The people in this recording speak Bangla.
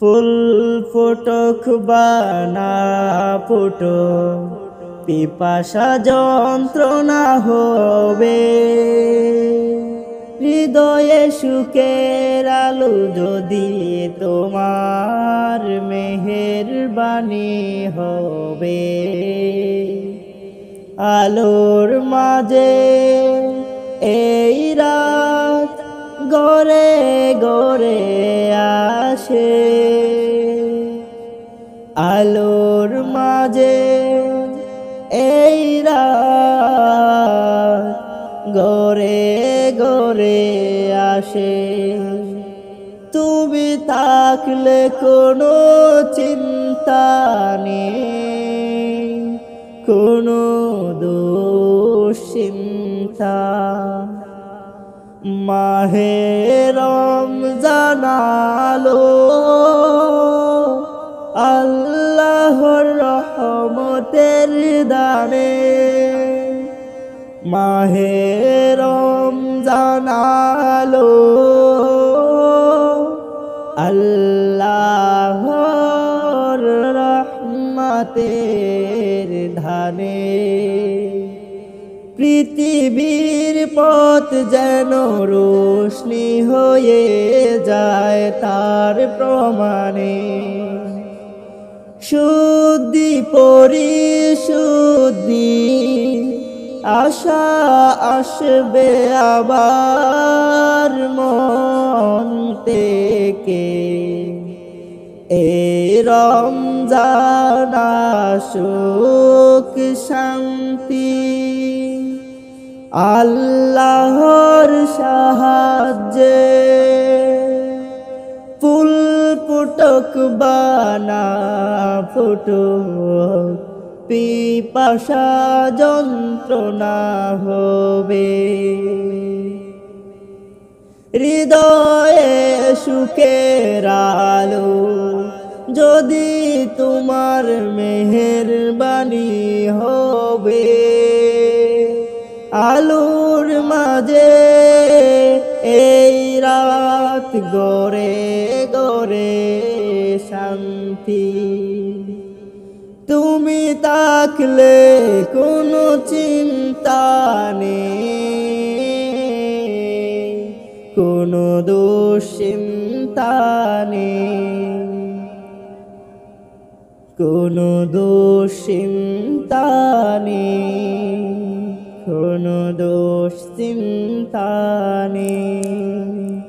ফুল ফুটুক বা না ফুটুক, পিপাসা যন্ত্রণা হবে। হৃদয়ে সুখের আলো যদি তোমার মেহেরবানি হবে। আলোর মাঝে এই রাত গড়ে গড়ে আসে। আলোর মাঝে এই রাত গড়ে গড়ে আসে। তুমি থাকলে কোনো চিন্তা নেই, কোনো দুশ্চিন্তা। মাহে রমজান আলো আল্লাহর রহমতের দানে। মাহে রমজান আলো আল্লাহর রহমতের ধানে। পৃথিবীর পথ যেন রোশনি হয়ে যায় তার প্রমাণে। শুদ্ধি পরিশুদ্ধি আশা আসবে আবার মন থেকে। এই রমজান আসুক শান্তি আল্লাহর সাহায্যে। ফুল ফুটুক বা না ফুটুক, পিপাসা যন্ত্রণা হবে। হৃদয়ে সুখের আলো যদি তোমার মেহেরবানি হবে। আলোর মাঝে এই রাত গড়ে গড়ে শান্তি। তুমি থাকলে কোনো চিন্তা নেই, কোনো দুশ্চিন্তা নেই, কোনো দুশ্চিন্তা নেই, কোনো দুশ্চিন্তা নেই।